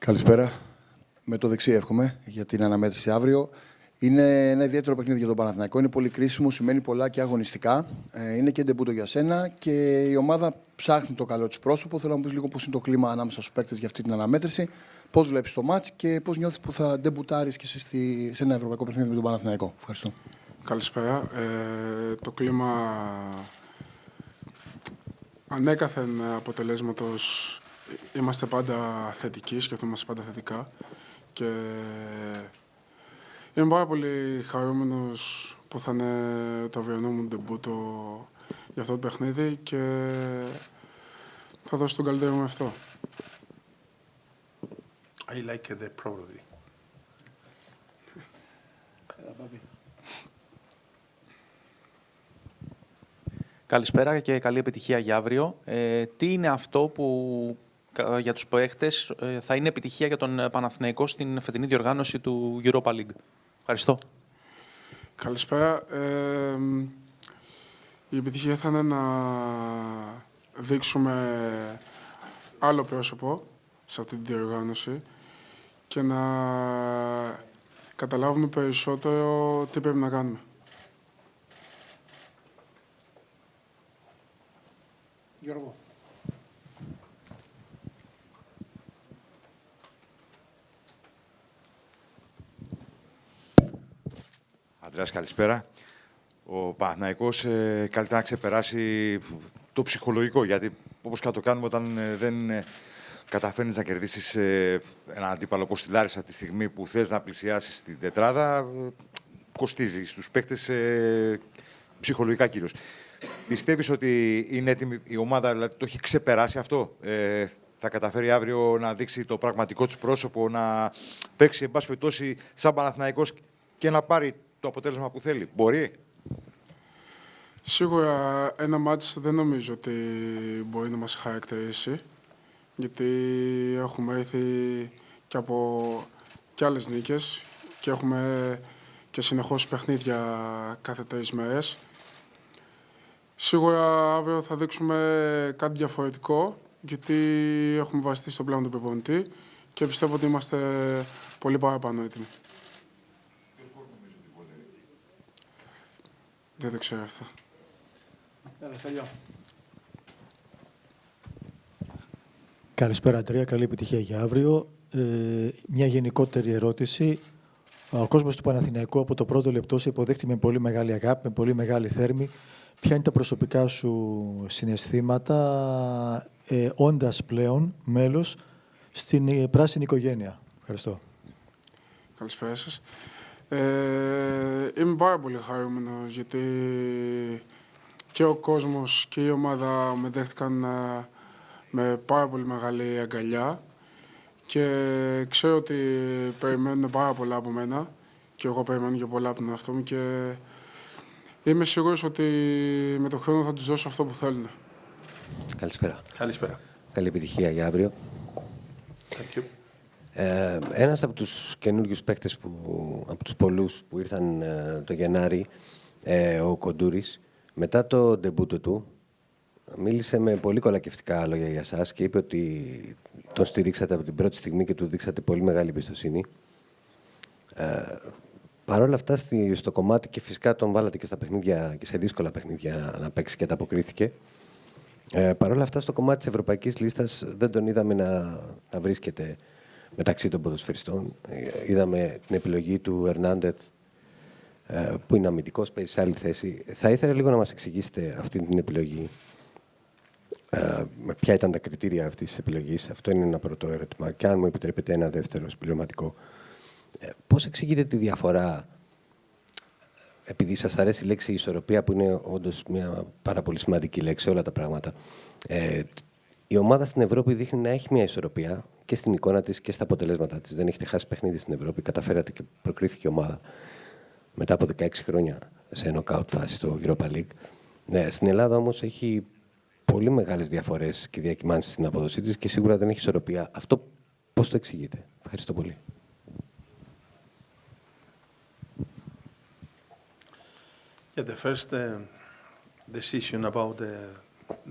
Καλησπέρα. Με το δεξί εύχομαι για την αναμέτρηση αύριο. Είναι ένα ιδιαίτερο παιχνίδι για τον Παναθηναϊκό. Είναι πολύ κρίσιμο, σημαίνει πολλά και αγωνιστικά. Είναι και ντεμπούτο για σένα και η ομάδα ψάχνει το καλό της πρόσωπο. Θέλω να μου πεις λίγο πώς είναι το κλίμα ανάμεσα στους παίκτες για αυτή την αναμέτρηση, πώς βλέπεις το μάτς και πώς νιώθεις που θα ντεμπούτάρεις και εσύ σε ένα ευρωπαϊκό παιχνίδι με τον Παναθηναϊκό. Ευχαριστώ. Καλησπέρα. Το κλίμα ανέκαθεν αποτελέσματος είμαστε πάντα θετικοί, σκεφτόμαστε πάντα θετικά και είμαι πάρα πολύ χαρούμενος που θα είναι το αυριανό μου ντεμπούτο για αυτό το παιχνίδι και θα δώσω τον καλύτερο μου αυτό. I like the probably. Καλησπέρα και καλή επιτυχία για αύριο. Τι είναι αυτό που για τους παίχτες θα είναι επιτυχία για τον Παναθηναϊκό στην φετινή διοργάνωση του Europa League? Ευχαριστώ. Καλησπέρα. Η επιτυχία θα είναι να δείξουμε άλλο πρόσωπο σε αυτή τη διοργάνωση και να καταλάβουμε περισσότερο τι πρέπει να κάνουμε. Γιώργο. Αντρέας, καλησπέρα. Ο Παναθηναϊκός καλύτερα να ξεπεράσει το ψυχολογικό, γιατί όπως και να το κάνουμε όταν δεν καταφέρνεις να κερδίσεις έναν αντίπαλο όπως τη Λάρισα τη στιγμή που θες να πλησιάσεις την τετράδα, κοστίζει στους παίκτες ψυχολογικά κυρίως. Πιστεύεις ότι είναι έτοιμη η ομάδα, δηλαδή το έχει ξεπεράσει αυτό? Θα καταφέρει αύριο να δείξει το πραγματικό του πρόσωπο, να παίξει εν πάση περιπτώσει σαν Παναθηναϊκός και να πάρει το αποτέλεσμα που θέλει? Μπορεί? Σίγουρα ένα μάτς δεν νομίζω ότι μπορεί να μας χαρακτηρίσει, γιατί έχουμε έρθει και από κι άλλες νίκες και έχουμε και συνεχώς παιχνίδια κάθε 3 μέρες. Σίγουρα αύριο θα δείξουμε κάτι διαφορετικό, γιατί έχουμε βασιστεί στον πλάνο του προπονητή και πιστεύω ότι είμαστε πολύ παραπάνω έτοιμοι. Δεν το ξέρω αυτό. Καλησπέρα, Αντρέα. Καλή επιτυχία για αύριο. Μια γενικότερη ερώτηση. Ο κόσμος του Παναθηναϊκού από το πρώτο λεπτό σε υποδέχτη με πολύ μεγάλη αγάπη, με πολύ μεγάλη θέρμη. Ποια είναι τα προσωπικά σου συναισθήματα όντας πλέον μέλος στην πράσινη οικογένεια? Ευχαριστώ. Καλησπέρα σας. Είμαι πάρα πολύ χαρούμενος, γιατί και ο κόσμος και η ομάδα με δέχτηκαν με πάρα πολύ μεγάλη αγκαλιά και ξέρω ότι περιμένουν πάρα πολλά από μένα και εγώ περιμένω και πολλά από τον εαυτό μου και είμαι σίγουρος ότι με τον χρόνο θα τους δώσω αυτό που θέλουν. Καλησπέρα. Καλησπέρα. Καλή επιτυχία για αύριο. Thank you. Ένας από τους καινούριους παίκτες, από τους πολλούς που ήρθαν το Γενάρη, ο Κοντούρης, μετά το ντεμπούτο του, μίλησε με πολύ κολακευτικά λόγια για σας και είπε ότι τον στηρίξατε από την πρώτη στιγμή και του δείξατε πολύ μεγάλη εμπιστοσύνη. Παρ' όλα αυτά, στο κομμάτι, και φυσικά τον βάλατε και στα παιχνίδια και σε δύσκολα παιχνίδια να παίξει και ανταποκρίθηκε. Παρ' όλα αυτά, στο κομμάτι της ευρωπαϊκής λίστας δεν τον είδαμε να βρίσκεται μεταξύ των ποδοσφαιριστών. Είδαμε την επιλογή του Ερνάντεθ, που είναι αμυντικός, παίζει σε άλλη θέση. Θα ήθελα λίγο να μας εξηγήσετε αυτή την επιλογή. Ποια ήταν τα κριτήρια αυτής της επιλογής? Αυτό είναι ένα πρώτο ερώτημα. Και αν μου επιτρέπετε ένα δεύτερο συμπληρωματικό. Πώς εξηγείτε τη διαφορά, επειδή σας αρέσει η λέξη ισορροπία, που είναι όντως μια πάρα πολύ σημαντική λέξη σε όλα τα πράγματα. Η ομάδα στην Ευρώπη δείχνει να έχει μια ισορροπία και στην εικόνα της και στα αποτελέσματά της. Δεν έχετε χάσει παιχνίδι στην Ευρώπη. Καταφέρατε και προκρίθηκε η ομάδα μετά από 16 χρόνια σε νοκάουτ φάση στο Europa League. Στην Ελλάδα όμως έχει πολύ μεγάλες διαφορές και διακυμάνσεις στην απόδοσή της και σίγουρα δεν έχει ισορροπία. Αυτό πώς το εξηγείτε? Ευχαριστώ πολύ. Yeah, the first decision about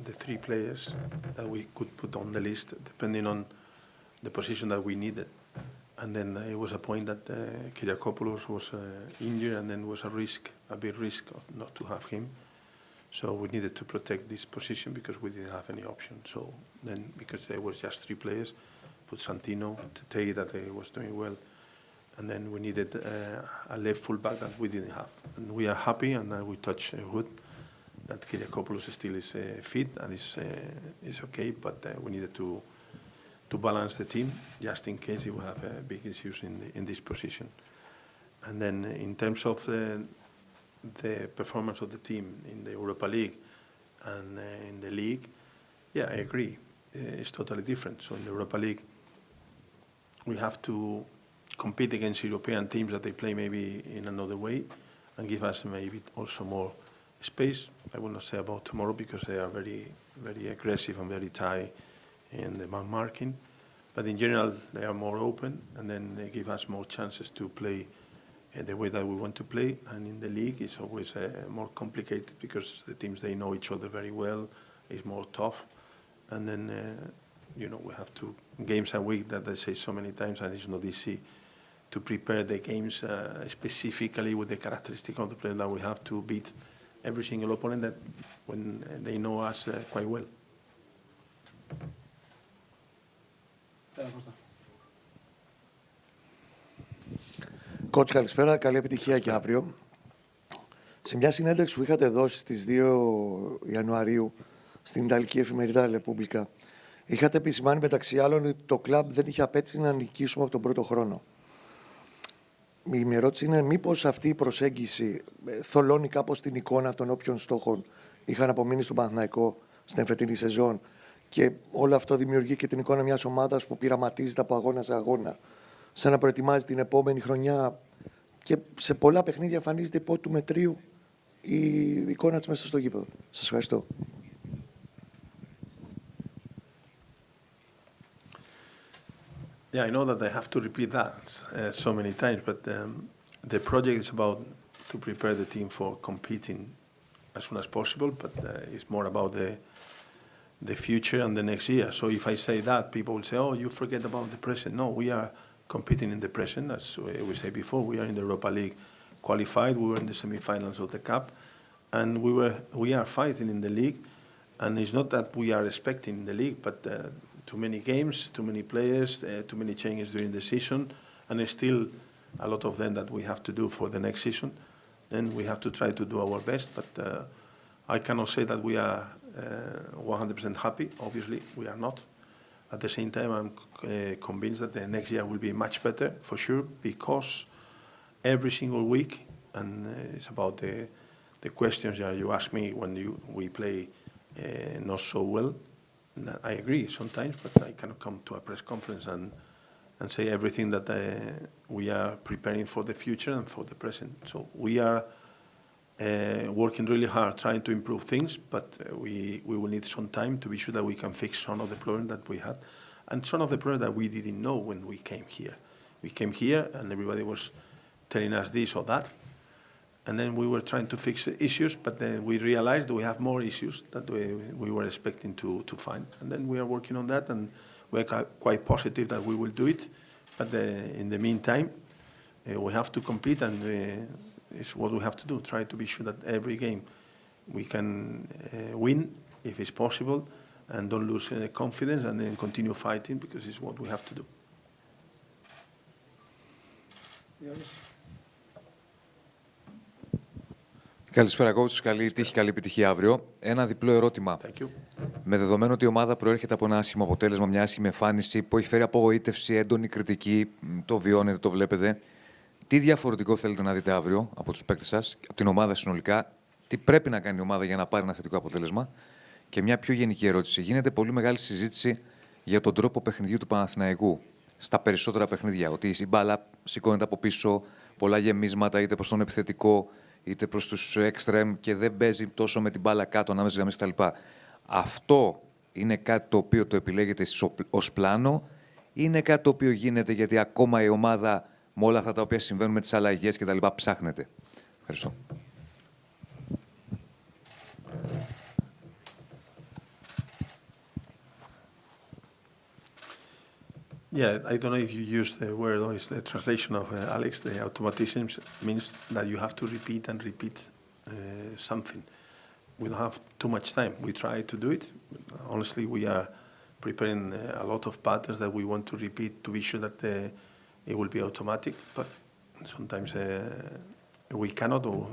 the 3 players that we could put on the list, depending on the position that we needed. And then it was a point that Kyriakopoulos was injured, and then was a big risk of not to have him. So we needed to protect this position because we didn't have any option. So then, because there was just 3 players, put Santino, Tete that was doing well, and then we needed a left fullback that we didn't have. And we are happy, and we touch wood that Kyriakopoulos still is fit and is okay, but we needed to balance the team just in case he will have big issues in this position. And then in terms of the performance of the team in the Europa League and in the league, yeah, I agree. It's totally different. So in the Europa League, we have to compete against European teams that they play maybe in another way and give us maybe also more space. I will not say about tomorrow because they are very, very aggressive and very tight in the man marking. But in general, they are more open, and then they give us more chances to play the way that we want to play. And in the league, it's always more complicated because the teams, they know each other very well. It's more tough. And then, we have 2 games a week that I say so many times, and it's not easy to prepare the games specifically with the characteristic of the player that we have to beat every single opponent that when they know us quite well. Coach, καλησπέρα. Καλή επιτυχία και αύριο. Σε μια συνέντευξη που είχατε δώσει στις 2 Ιανουαρίου στην Ιταλική εφημερίδα Repubblica, είχατε επισημάνει μεταξύ άλλων ότι το κλαμπ δεν είχε απέτηση να νικήσουμε από τον πρώτο χρόνο. Η ερώτηση είναι μήπως αυτή η προσέγγιση θολώνει κάπως την εικόνα των όποιων στόχων είχαν απομείνει στον Παναθηναϊκό στην φετινή σεζόν, και όλο αυτό δημιουργεί και την εικόνα μιας ομάδας που πειραματίζεται από αγώνα σε αγώνα, σαν να προετοιμάζει την επόμενη χρονιά, και σε πολλά παιχνίδια εμφανίζεται υπό του μετρίου η εικόνα της μέσα στο γήπεδο. Σας ευχαριστώ. Yeah, I know that I have to repeat that so many times, but the project is about to prepare the team for competing as soon as possible, but it's more about the future and the next year. So if I say that, people will say, oh, you forget about the present. No, we are competing in the present. As we said before, we are in the Europa League qualified. We were in the semi-finals of the Cup, and we are fighting in the league. And it's not that we are expecting in the league, but too many games, too many players, too many changes during the season, and there's still a lot of them that we have to do for the next season. Then we have to try to do our best, but I cannot say that we are 100% happy. Obviously, we are not. At the same time, I'm convinced that the next year will be much better, for sure, because every single week, and it's about the questions that you ask me when we play not so well. I agree sometimes, but I cannot come to a press conference and say everything that we are preparing for the future and for the present. So we are working really hard trying to improve things, but we will need some time to be sure that we can fix some of the problems that we had and some of the problems that we didn't know when we came here. We came here and everybody was telling us this or that, and then we were trying to fix the issues, but then we realized we have more issues that we were expecting to find. And then we are working on that, and we're quite positive that we will do it. But in the meantime, we have to compete, and it's what we have to do. Try to be sure that every game we can win, if it's possible, and don't lose confidence, and then continue fighting, because it's what we have to do. Καλησπέρα, coach. Καλή τύχη, καλή επιτυχία αύριο. Ένα διπλό ερώτημα. Με δεδομένο ότι η ομάδα προέρχεται από ένα άσχημο αποτέλεσμα, μια άσχημη εμφάνιση που έχει φέρει απογοήτευση, έντονη κριτική, το βιώνετε, το βλέπετε. Τι διαφορετικό θέλετε να δείτε αύριο από τους παίκτες σας, από την ομάδα συνολικά, τι πρέπει να κάνει η ομάδα για να πάρει ένα θετικό αποτέλεσμα? Και μια πιο γενική ερώτηση. Γίνεται πολύ μεγάλη συζήτηση για τον τρόπο παιχνιδιού του Παναθηναϊκού στα περισσότερα παιχνίδια. Ότι η μπάλα σηκώνεται από πίσω, πολλά γεμίσματα είτε προς τον επιθετικό είτε προς τους extreme και δεν παίζει τόσο με την μπάλα κάτω ανάμεσα γραμμές κτλ. Αυτό είναι κάτι το οποίο το επιλέγετε εσείς ως πλάνο ή είναι κάτι το οποίο γίνεται γιατί ακόμα η ομάδα με όλα αυτά τα οποία συμβαίνουν με τις αλλαγές κτλ. Ψάχνετε? Ευχαριστώ. Yeah, I don't know if you use the word or it's the translation of Alex. The automatism means that you have to repeat and repeat something. We don't have too much time. We try to do it. Honestly, we are preparing a lot of patterns that we want to repeat to be sure that it will be automatic. But sometimes we cannot, or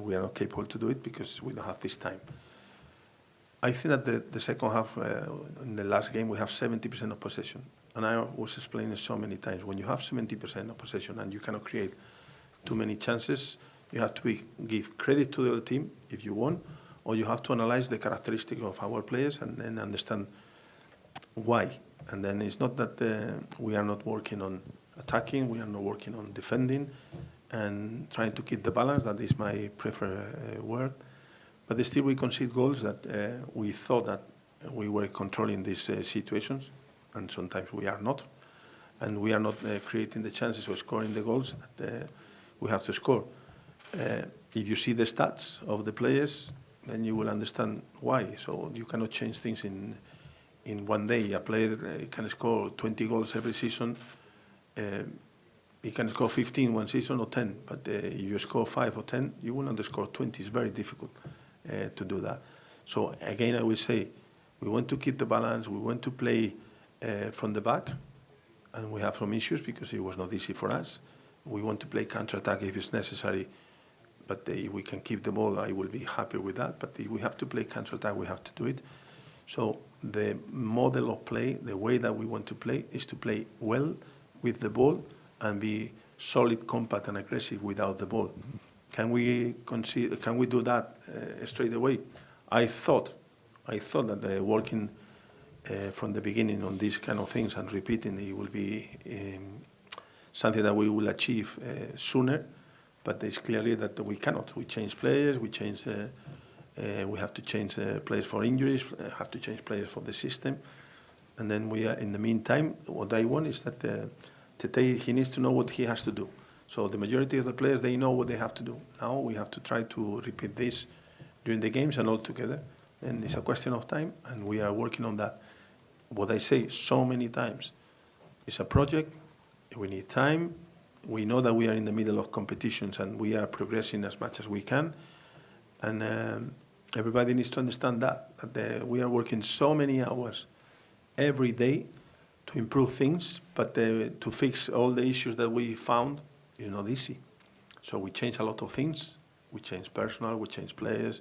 we are not capable to do it because we don't have this time. I think that the second half, in the last game, we have 70% of possession. And I was explaining so many times, when you have 70% of possession and you cannot create too many chances, you have to give credit to the other team if you want, or you have to analyze the characteristics of our players and then understand why. And then it's not that we are not working on attacking, we are not working on defending, and trying to keep the balance. That is my preferred word. But still we concede goals that we thought that we were controlling these situations, and sometimes we are not. And we are not creating the chances of scoring the goals that we have to score. If you see the stats of the players, then you will understand why. So you cannot change things in one day. A player can score 20 goals every season. He can score 15 one season or 10, but if you score 5 or 10, you will not score 20. It's very difficult to do that. So again, I will say, we want to keep the balance. We want to play from the back, and we have some issues because it was not easy for us. We want to play counter-attack if it's necessary, but if we can keep the ball, I will be happy with that. But if we have to play counter-attack, we have to do it. So the model of play, the way that we want to play, is to play well with the ball and be solid, compact, and aggressive without the ball. Can we do that straight away? I thought that working from the beginning on these kind of things and repeating it will be something that we will achieve sooner, but it's clearly that we cannot. We change players, we have to change players for injuries, have to change players for the system, and then we are, in the meantime, what I want is that Tete, he needs to know what he has to do. So the majority of the players, they know what they have to do. Now we have to try to repeat this during the games and all together. And it's a question of time, and we are working on that. What I say so many times, it's a project, we need time, we know that we are in the middle of competitions and we are progressing as much as we can, and everybody needs to understand that we are working so many hours every day to improve things, but to fix all the issues that we found is not easy. So we change a lot of things, we change personnel, we change players,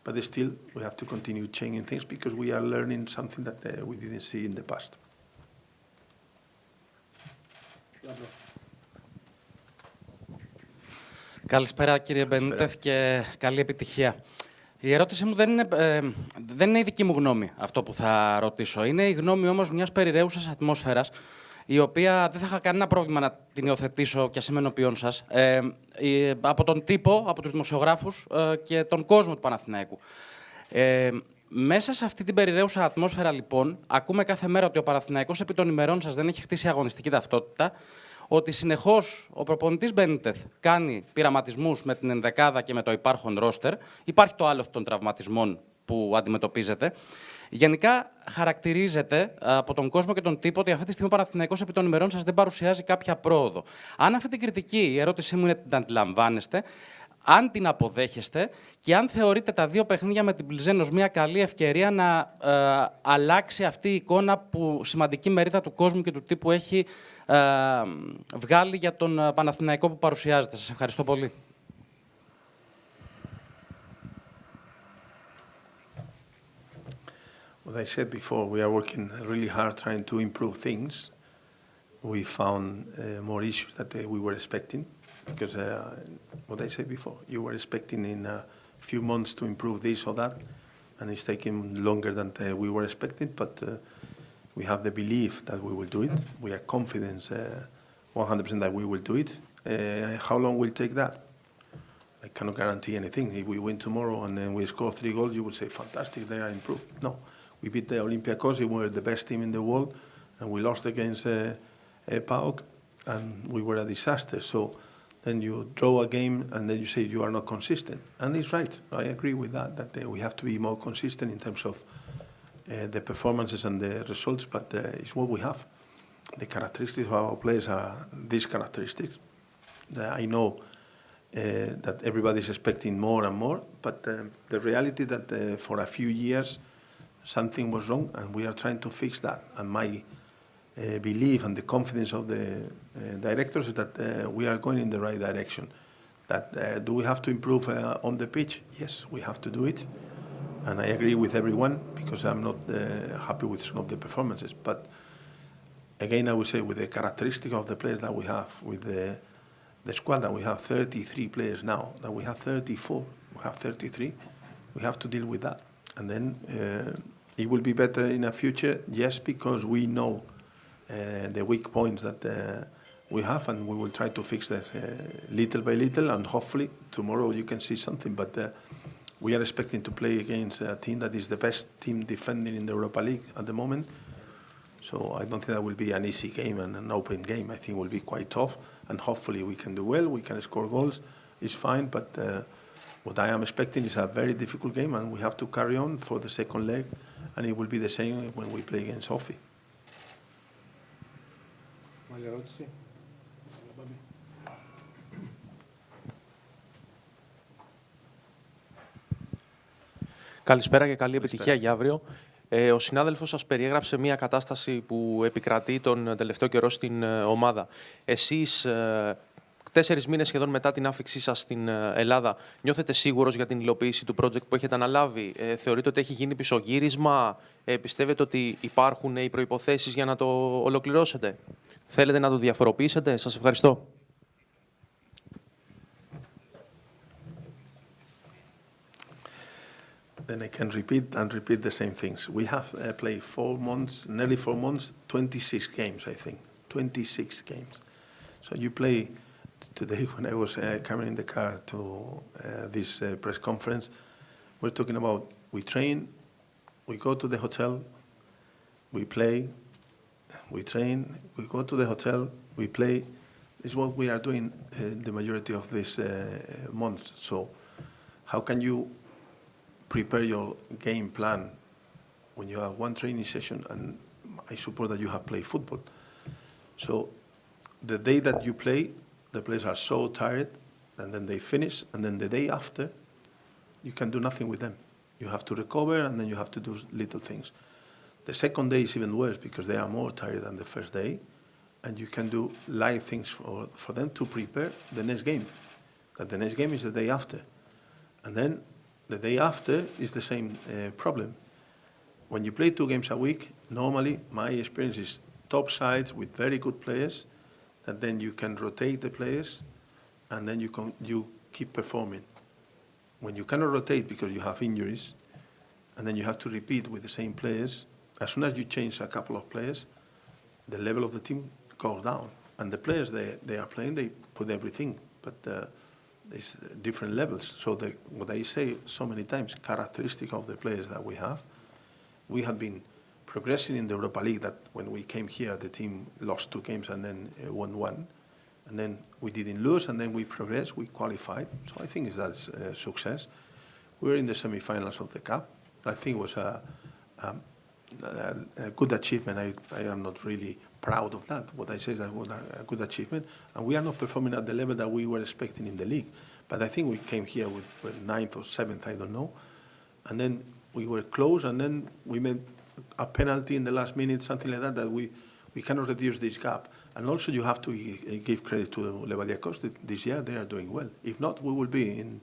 but still we have to continue changing things because we are learning something that we didn't see in the past. Καλησπέρα κύριε Μπενίτεθ και καλή επιτυχία. Η ερώτησή μου δεν είναι η δική μου γνώμη αυτό που θα ρωτήσω. Είναι η γνώμη όμως μιας περιραίουσας ατμόσφαιρας, η οποία δεν θα είχα κανένα πρόβλημα να την υιοθετήσω και ασήμενο ποιόν σας, από τον τύπο, από τους δημοσιογράφους και τον κόσμο του Παναθηναϊκού. Μέσα σε αυτή την περιραίουσα ατμόσφαιρα, λοιπόν, ακούμε κάθε μέρα ότι ο Παναθηναϊκός επί των ημερών σας δεν έχει χτίσει αγωνιστική ταυτότητα, ότι συνεχώς ο προπονητής Μπενίτεθ κάνει πειραματισμούς με την ενδεκάδα και με το υπάρχον ρόστερ. Υπάρχει το άλλο των τραυματισμών που αντιμετωπίζετε. Γενικά, χαρακτηρίζεται από τον κόσμο και τον τύπο ότι αυτή τη στιγμή ο Παναθηναϊκός επί των ημερών σας δεν παρουσιάζει κάποια πρόοδο. Αν αυτή την κριτική, η ερώτησή μου είναι την αντιλαμβάνεστε, αν την αποδέχεστε και αν θεωρείτε τα δύο παιχνίδια με την Πλζεν ως μια καλή ευκαιρία να αλλάξει αυτή η εικόνα που σημαντική μερίδα του κόσμου και του τύπου έχει βγάλει για τον Παναθηναϊκό που παρουσιάζεται. Σας ευχαριστώ πολύ. What I said before, we are working really hard trying to improve things. We found more issues that we were expecting. Because what I said before, you were expecting in a few months to improve this or that, and it's taking longer than we were expecting, but we have the belief that we will do it. We are confident 100% that we will do it. How long will it take that? I cannot guarantee anything. If we win tomorrow and then we score 3 goals, you will say, fantastic, they are improved. No, we beat the Olympiacos, we were the best team in the world, and we lost against PAOK, and we were a disaster. So then you draw a game and then you say you are not consistent. And it's right, I agree with that we have to be more consistent in terms of the performances and the results, but it's what we have. the characteristics of our players are these characteristics. I know that everybody is expecting more and more, but the reality that for a few years something was wrong, and we are trying to fix that. And my belief and the confidence of the directors is that we are going in the right direction. That do we have to improve on the pitch? Yes, we have to do it. And I agree with everyone because I'm not happy with some of the performances. But again, I would say with the characteristic of the players that we have, with the squad that we have 33 players now, that we have 34, we have 33, we have to deal with that. And then it will be better in the future, yes, because we know the weak points that we have, and we will try to fix that little by little, and hopefully tomorrow you can see something. But we are expecting to play against a team that is the best team defending in the Europa League at the moment. So I don't think that will be an easy game and an open game. I think it will be quite tough, and hopefully we can do well, we can score goals, it's fine, but what I am expecting is a very difficult game, and we have to carry on for the second leg, and it will be the same when we play against Sophie. Καλησπέρα και καλή επιτυχία για αύριο. Ο συνάδελφος σας περιέγραψε μια κατάσταση που επικρατεί τον τελευταίο καιρό στην ομάδα. Εσείς, 4 μήνες σχεδόν μετά την άφηξή σας στην Ελλάδα, νιώθετε σίγουρος για την υλοποίηση του project που έχετε αναλάβει? Θεωρείτε ότι έχει γίνει πισωγύρισμα? Πιστεύετε ότι υπάρχουν οι προϋποθέσεις για να το ολοκληρώσετε? Θέλετε να το διαφοροποιήσετε? Σας ευχαριστώ. Then I can repeat the same things. We have played 4 months, nearly 4 months, 26 games, I think. 26 games. So you play today when I was coming in the car to this press conference, we're talking about we train, we go to the hotel, we play, we train, we go to the hotel, we play. This is what we are doing the majority of this months. So how can you prepare your game plan when you have one training session, and I suppose that you have played football. So the day that you play, the players are so tired, and then they finish, and then the day after, you can do nothing with them. You have to recover, and then you have to do little things. The second day is even worse because they are more tired than the first day, and you can do light things for them to prepare the next game. That the next game is the day after. And then the day after is the same problem. When you play 2 games a week, normally my experience is top sides with very good players, that then you can rotate the players, and then you keep performing. When you cannot rotate because you have injuries, and then you have to repeat with the same players, as soon as you change a couple of players, the level of the team goes down. And the players they are playing, they put everything, but there's different levels. So what I say so many times, characteristic of the players that we have been progressing in the Europa League, that when we came here, the team lost 2 games and then won 1. And then we didn't lose, and then we progressed, we qualified. So I think that's a success. We were in the semi-finals of the Cup. I think it was a good achievement. I am not really proud of that. What I say is that was a good achievement, and we are not performing at the level that we were expecting in the league. But I think we came here with 9th or 7th, I don't know, and then we were close, and then we made a penalty in the last minute, something like that, that we cannot reduce this gap. And also you have to give credit to Panathinaikos. This year they are doing well. If not, we will be in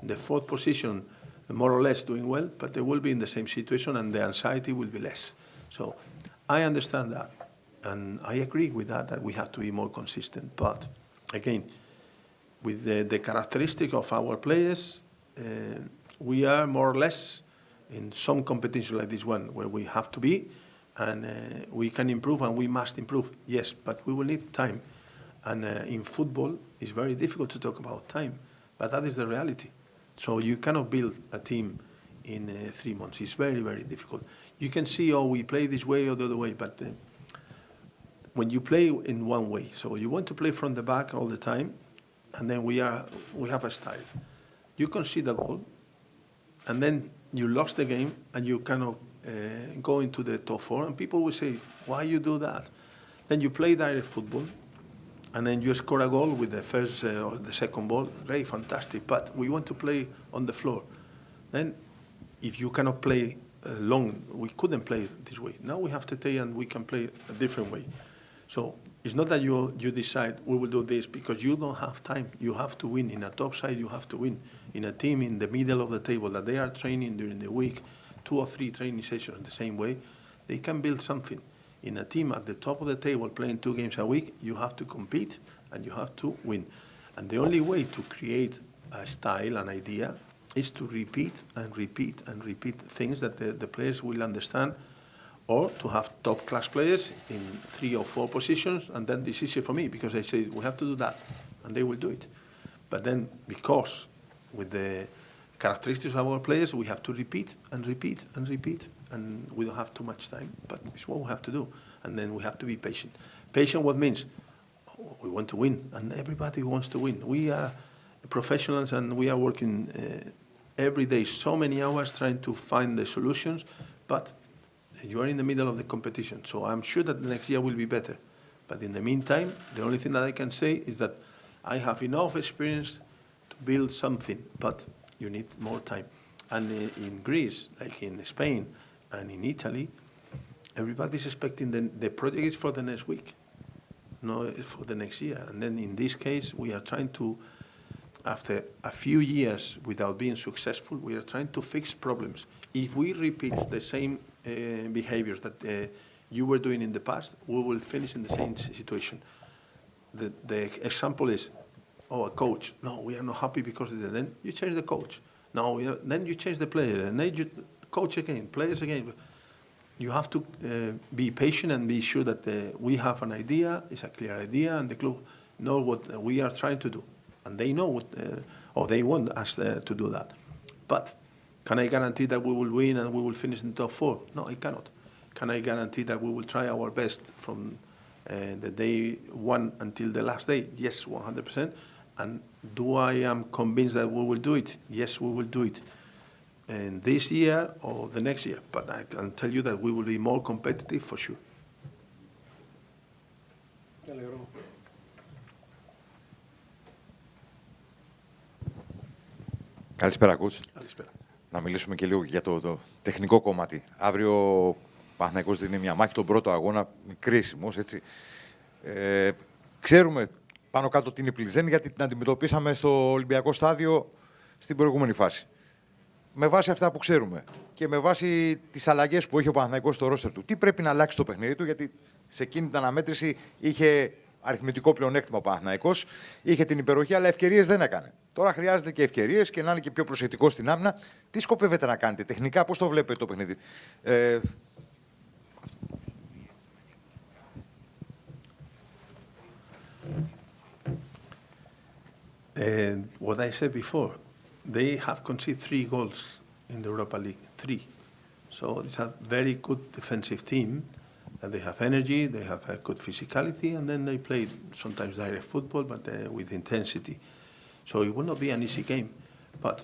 the 4th position, more or less doing well, but they will be in the same situation, and the anxiety will be less. So I understand that. And I agree with that we have to be more consistent. But again, with the characteristic of our players, we are more or less in some competition like this one, where we have to be, and we can improve, and we must improve. Yes, but we will need time. And in football, it's very difficult to talk about time, but that is the reality. So you cannot build a team in 3 months. It's very, very difficult. You can see, oh, we play this way or the other way, but when you play in one way, so you want to play from the back all the time, and then we have a style. You concede a goal, and then you lost the game, and you cannot go into the top 4, and people will say, why you do that? Then you play direct football, and then you score a goal with the first or the second ball. Great, fantastic. But we want to play on the floor. Then, if you cannot play long, we couldn't play this way. Now we have to take and we can play a different way. So it's not that you decide we will do this because you don't have time. You have to win. In a top side, you have to win. In a team in the middle of the table that they are training during the week, 2 or 3 training sessions the same way, they can build something. In a team at the top of the table playing 2 games a week, you have to compete and you have to win. And the only way to create a style, an idea, is to repeat and repeat and repeat things that the players will understand, or to have top-class players in 3 or 4 positions, and then it's easier for me because they say, we have to do that, and they will do it. But then, because with the characteristics of our players, we have to repeat and repeat and repeat, and we don't have too much time, but it's what we have to do. And then we have to be patient. Patient, what means? We want to win, and everybody wants to win. We are professionals, and we are working every day so many hours trying to find the solutions, but you are in the middle of the competition. So I'm sure that the next year will be better. But in the meantime, the only thing that I can say is that I have enough experience to build something, but you need more time. And in Greece, like in Spain and in Italy, everybody's expecting the project is for the next week, no, for the next year. And then in this case, we are trying to, after a few years without being successful, we are trying to fix problems. If we repeat the same behaviors that you were doing in the past, we will finish in the same situation. The example is, a coach. No, we are not happy because of that. Then you change the coach. No, then you change the player, and then you coach again, players again. You have to be patient and be sure that we have an idea, it's a clear idea, and the club knows what we are trying to do. And they know what, or they want us to do that. But can I guarantee that we will win and we will finish in top 4? No, I cannot. Can I guarantee that we will try our best from the day 1 until the last day? Yes, 100%. And do I am convinced that we will do it? Yes, we will do it. And this year or the next year. But I can tell you that we will be more competitive for sure. Καλησπέρα, coach. Καλησπέρα. Να μιλήσουμε και λίγο για το τεχνικό κομμάτι. Αύριο ο Παναθηναϊκός δίνει μια μάχη, τον πρώτο αγώνα, κρίσιμος, έτσι. Ξέρουμε πάνω κάτω την Πλζεν, γιατί την αντιμετωπίσαμε στο Ολυμπιακό στάδιο στην προηγούμενη φάση. Με βάση αυτά που ξέρουμε και με βάση τις αλλαγές που έχει ο Παναθηναϊκός στο ρόστερ του, τι πρέπει να αλλάξει το παιχνίδι του, γιατί σε εκείνη την αναμέτρηση είχε αριθμητικό πλεονέκτημα ο Παναθηναϊκός, είχε την υπεροχή, αλλά ευκαιρίες δεν έκανε. Τώρα χρειάζεται και ευκαιρίες και να είναι και πιο προσεκτικός στην άμυνα. Τι σκοπεύετε να κάνετε τεχνικά, πώς το βλέπετε το παιχνίδι? What I said before, they have conceded 3 goals in the Europa League, 3. So it's a very good defensive team, and they have energy, they have a good physicality, and then they play sometimes direct football, but with intensity. So it will not be an easy game. But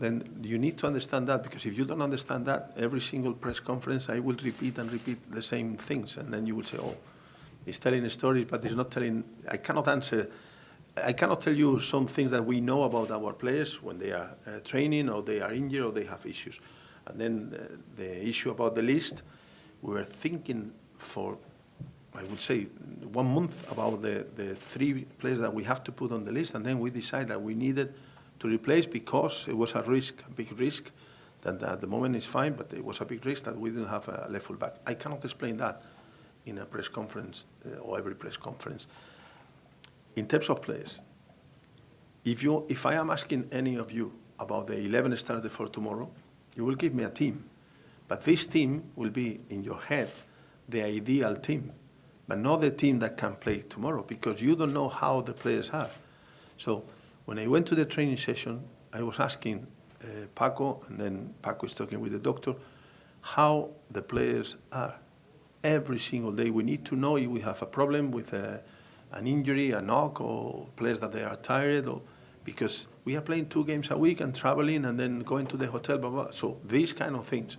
then you need to understand that, because if you don't understand that, every single press conference I will repeat and repeat the same things, and then you will say, oh, he's telling stories, but he's not telling. I cannot tell you some things that we know about our players when they are training or they are injured or they have issues. And then the issue about the list, we were thinking for, I would say, 1 month about the 3 players that we have to put on the list, and then we decided that we needed to replace because it was a risk, a big risk, that at the moment is fine, but it was a big risk that we didn't have a left full back. I cannot explain that in a press conference or every press conference. In terms of players, if I am asking any of you about the 11 started for tomorrow, you will give me a team. But this team will be in your head the ideal team, but not the team that can play tomorrow, because you don't know how the players are. So when I went to the training session, I was asking Paco, and then Paco is talking with the doctor, how the players are. Every single day we need to know if we have a problem with an injury, a knock, or players that they are tired, or because we are playing 2 games a week and traveling and then going to the hotel, blah, blah. So these kind of things,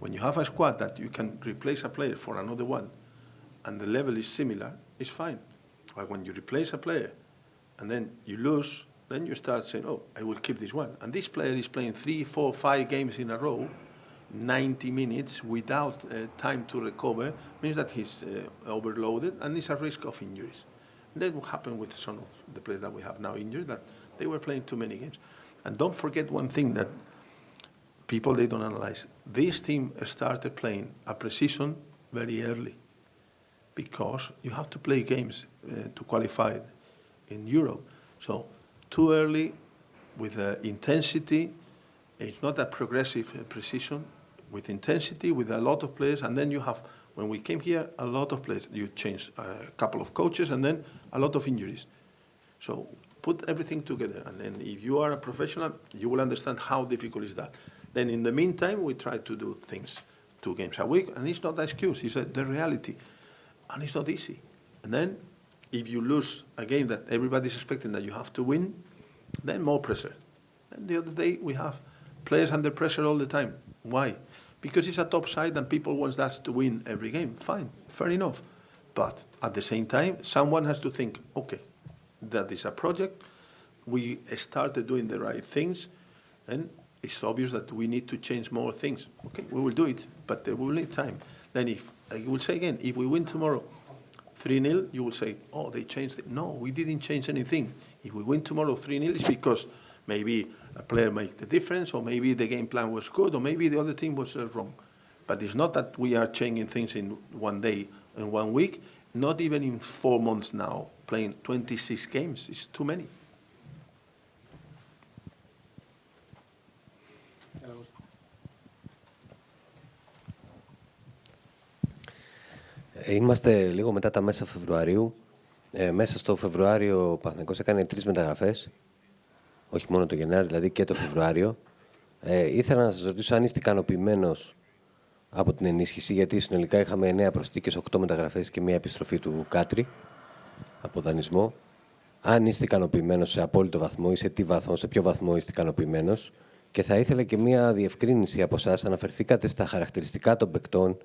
when you have a squad that you can replace a player for another one, and the level is similar, it's fine. But when you replace a player and then you lose, then you start saying, oh, I will keep this one. And this player is playing 3, 4, 5 games in a row, 90 minutes without time to recover, means that he's overloaded and is at risk of injuries. That will happen with some of the players that we have now injured, that they were playing too many games. And don't forget one thing that people, they don't analyze. This team started playing a pre-season very early because you have to play games to qualify in Europe. So too early with intensity, it's not a progressive pre-season, with intensity, with a lot of players, and then you have, when we came here, a lot of players. You changed a couple of coaches and then a lot of injuries. So put everything together, and then if you are a professional, you will understand how difficult is that. Then in the meantime, we try to do things 2 games a week, and it's not an excuse, it's the reality. And it's not easy. And then if you lose a game that everybody's expecting that you have to win, then more pressure. And the other day, we have players under pressure all the time. Why? Because it's a top side and people want us to win every game. Fine, fair enough. But at the same time, someone has to think, okay, that is a project. We started doing the right things, and it's obvious that we need to change more things. Okay, we will do it, but we will need time. Then if, I will say again, if we win tomorrow 3-0, you will say, oh, they changed it. No, we didn't change anything. If we win tomorrow 3-0, it's because maybe a player made the difference, or maybe the game plan was good, or maybe the other team was wrong. But it's not that we are changing things in 1 day, in 1 week, not even in 4 months now, playing 26 games. It's too many. Είμαστε λίγο μετά τα μέσα Φεβρουαρίου. Μέσα στο Φεβρουάριο ο Παναθηναϊκός έκανε 3 μεταγραφές. Όχι μόνο το Γενάρη, δηλαδή και το Φεβρουάριο. Ήθελα να σας ρωτήσω αν είστε ικανοποιημένος από την ενίσχυση, γιατί συνολικά είχαμε 9 προσθήκες, 8 μεταγραφές και 1 επιστροφή του Κάτρι από δανεισμό. Αν είστε ικανοποιημένος σε απόλυτο βαθμό ή σε τι βαθμό, σε ποιο βαθμό είστε ικανοποιημένος. Και θα ήθελα και μία διευκρίνηση από εσάς. Αναφερθήκατε στα χαρακτηριστικά των παικτών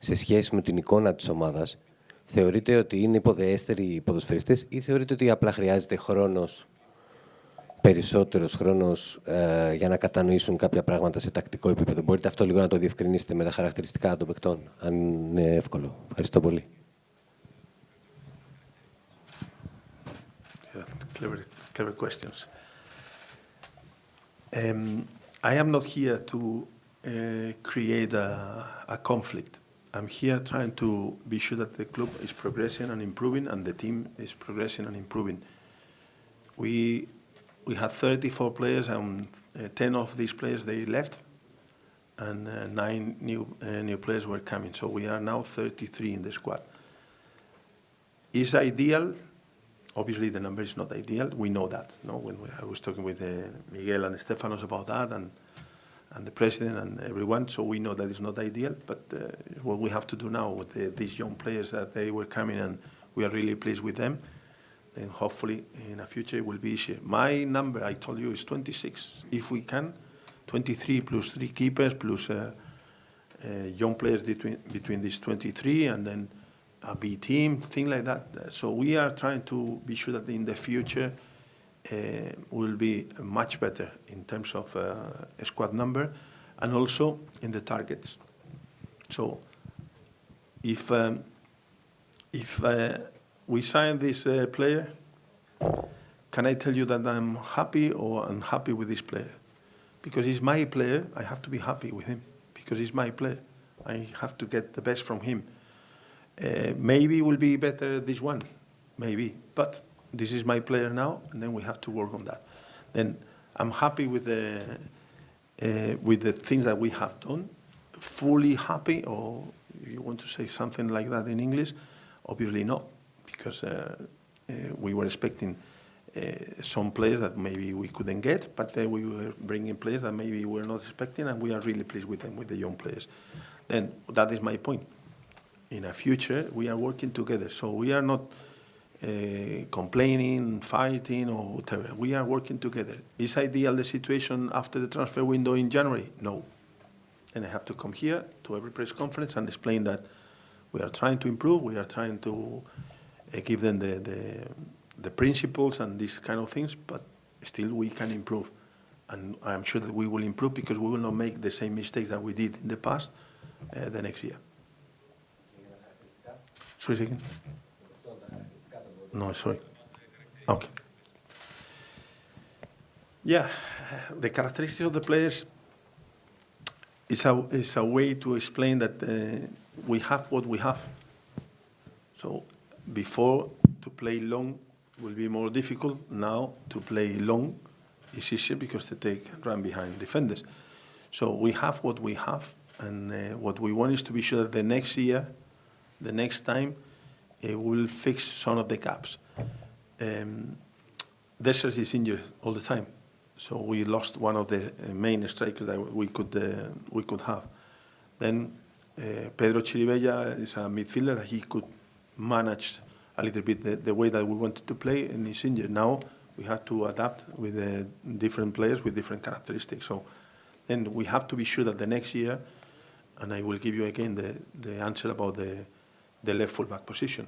σε σχέση με την εικόνα της ομάδας. Θεωρείτε ότι είναι υποδεέστεροι οι ποδοσφαιριστές ή θεωρείτε ότι απλά χρειάζεται χρόνος, περισσότερος χρόνος για να κατανοήσουν κάποια πράγματα σε τακτικό επίπεδο? Μπορείτε αυτό λίγο να το διευκρινίσετε με τα χαρακτηριστικά των παικτών, αν είναι εύκολο? Ευχαριστώ πολύ. Clever questions. I am not here to create a conflict. I'm here trying to be sure that the club is progressing and improving, and the team is progressing and improving. We had 34 players, and 10 of these players, they left, and 9 new players were coming. So we are now 33 in the squad. Is ideal? Obviously, the number is not ideal. We know that. No, when I was talking with Miguel and Stefanos about that, and the president and everyone, so we know that it's not ideal. But what we have to do now with these young players that they were coming, and we are really pleased with them. And hopefully, in the future, it will be easier. My number, I told you, is 26. If we can, 23 plus 3 keepers plus young players between these 23, and then a B team, things like that. So we are trying to be sure that in the future will be much better in terms of squad number and also in the targets. So if we sign this player, can I tell you that I'm happy or unhappy with this player? Because he's my player, I have to be happy with him because he's my player. I have to get the best from him. Maybe it will be better this one, maybe, but this is my player now, and then we have to work on that. Then I'm happy with the things that we have done. Fully happy, or you want to say something like that in English? Obviously not, because we were expecting some players that maybe we couldn't get, but we were bringing players that maybe we were not expecting, and we are really pleased with them, with the young players. Then that is my point. In the future, we are working together. So we are not complaining, fighting, or whatever. We are working together. Is ideal the situation after the transfer window in January? No. And I have to come here to every press conference and explain that We are trying to improve. We are trying to give them the principles and these kind of things, but still we can improve. And I'm sure that we will improve because we will not make the same mistakes that we did in the past the next year. Sorry, second? No, sorry. Okay. Yeah, the characteristics of the players is a way to explain that we have what we have. So before, to play long will be more difficult. Now, to play long is easier because they can run behind defenders. So we have what we have, and what we want is to be sure that the next year, the next time, we'll fix some of the gaps. Dessers is injured all the time. So we lost one of the main strikers that we could have. Then Pedro Chiribella is a midfielder. He could manage a little bit the way that we wanted to play, and he's injured. Now we have to adapt with different players with different characteristics. So then we have to be sure that the next year, and I will give you again the answer about the left full-back position.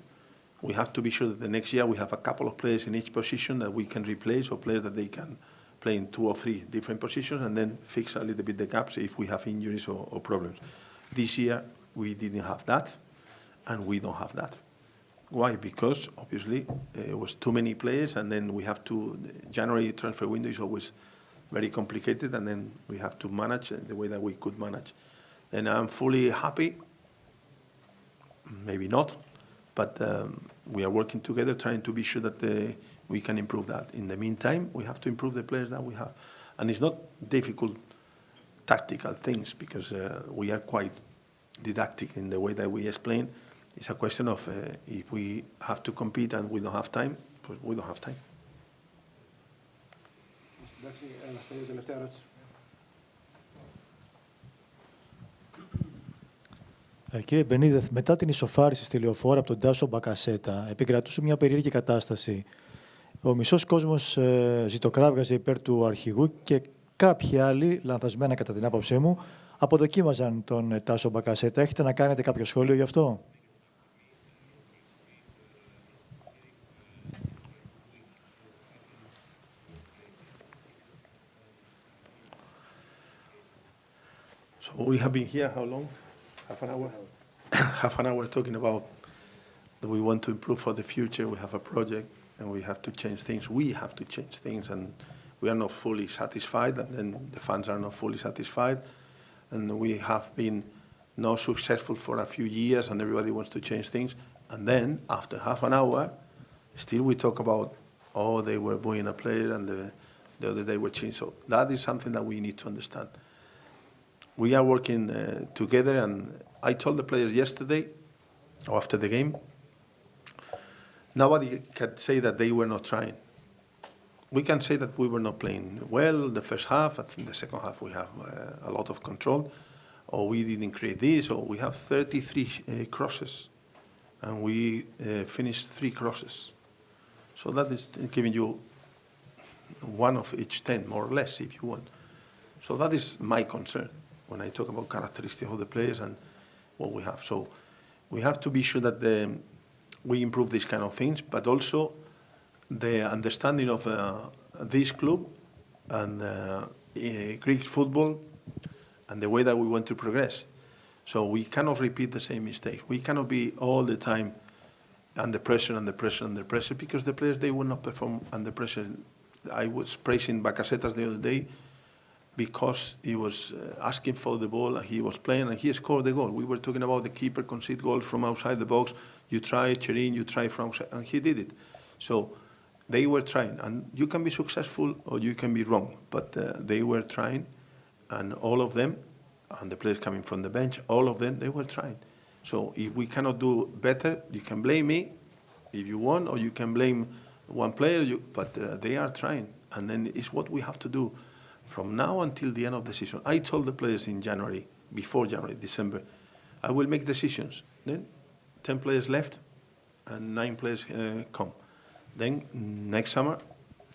We have to be sure that the next year we have a couple of players in each position that we can replace, or players that they can play in 2 or 3 different positions, and then fix a little bit the gaps if we have injuries or problems. This year we didn't have that, and we don't have that. Why? Because obviously it was too many players, and then we have to. January transfer window is always very complicated, and then we have to manage the way that we could manage. And I'm fully happy. Maybe not, but we are working together, trying to be sure that we can improve that. In the meantime, we have to improve the players that we have. And it's not difficult tactical things, because we are quite didactic in the way that we explain. It's a question of if we have to compete and we don't have time, but we don't have time. Κύριε Μπενίδεθ, μετά την ισοφάριση στη Λεωφόρα από τον Τάσο Μπακασέτα, επικρατούσε μια περίεργη κατάσταση. Ο μισός κόσμος ζητοκράβγαζε υπέρ του αρχηγού και κάποιοι άλλοι, λανθασμένα κατά την άποψή μου, αποδοκίμαζαν τον Τάσο Μπακασέτα. Έχετε να κάνετε κάποιο σχόλιο γι' αυτό? So we have been here how long? Half an hour? Half an hour talking about that we want to improve for the future. We have a project and we have to change things. We have to change things, and we are not fully satisfied, and then the fans are not fully satisfied. And we have been not successful for a few years, and everybody wants to change things. And then, after half an hour, still we talk about, oh, they were buying a player and the other day were changed. So that is something that we need to understand. We are working together, and I told the players yesterday, or after the game, nobody can say that they were not trying. We can say that we were not playing well the first half. I think the second half we have a lot of control, or we didn't create this, or we have 33 crosses, and we finished 3 crosses. So that is giving you 1 of each 10, more or less, if you want. So that is my concern when I talk about characteristics of the players and what we have. So we have to be sure that we improve these kind of things, but also the understanding of this club and Greek football and the way that we want to progress. So we cannot repeat the same mistakes. We cannot be all the time under pressure, under pressure, under pressure, because the players, they will not perform under pressure. I was praising Bakasetas the other day because he was asking for the ball and he was playing and he scored the goal. We were talking about the keeper concede goals from outside the box. You try, Cherin, you try from outside, and he did it. So they were trying, and you can be successful or you can be wrong, but they were trying, and all of them, and the players coming from the bench, all of them, they were trying. So if we cannot do better, you can blame me if you want, or you can blame one player, but they are trying, and then it's what we have to do from now until the end of the season. I told the players in January, before January, December, I will make decisions. Then 10 players left and 9 players come. Then next summer,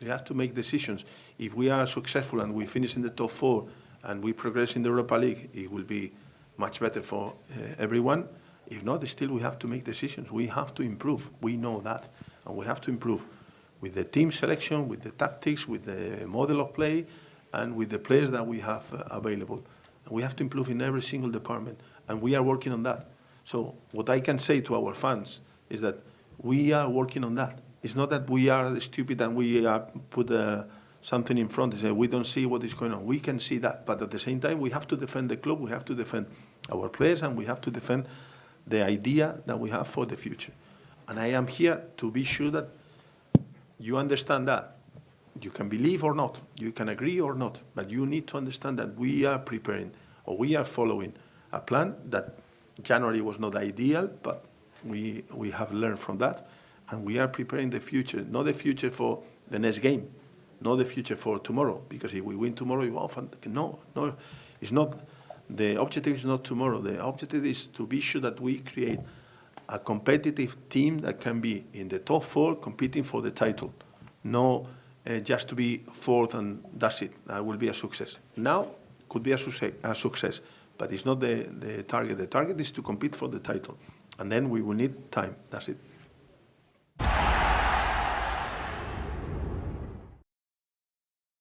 we have to make decisions. If we are successful and we finish in the top 4 and we progress in the Europa League, it will be much better for everyone. If not, still we have to make decisions. We have to improve. We know that. And we have to improve with the team selection, with the tactics, with the model of play, and with the players that we have available. And we have to improve in every single department. And we are working on that. So what I can say to our fans is that we are working on that. It's not that we are stupid and we put something in front and say we don't see what is going on. We can see that. But at the same time, we have to defend the club, we have to defend our players, and we have to defend the idea that we have for the future. And I am here to be sure that you understand that. You can believe or not, you can agree or not, but you need to understand that we are preparing or we are following a plan that January was not ideal, but we have learned from that, and we are preparing the future, not the future for the next game, not the future for tomorrow, because if we win tomorrow, you often, no, it's not. The objective is not tomorrow. The objective is to be sure that we create a competitive team that can be in the top 4 competing for the title. No, just to be 4th and that's it. That will be a success. Now, could be a success, but it's not the target. The target is to compete for the title. And then we will need time. That's it.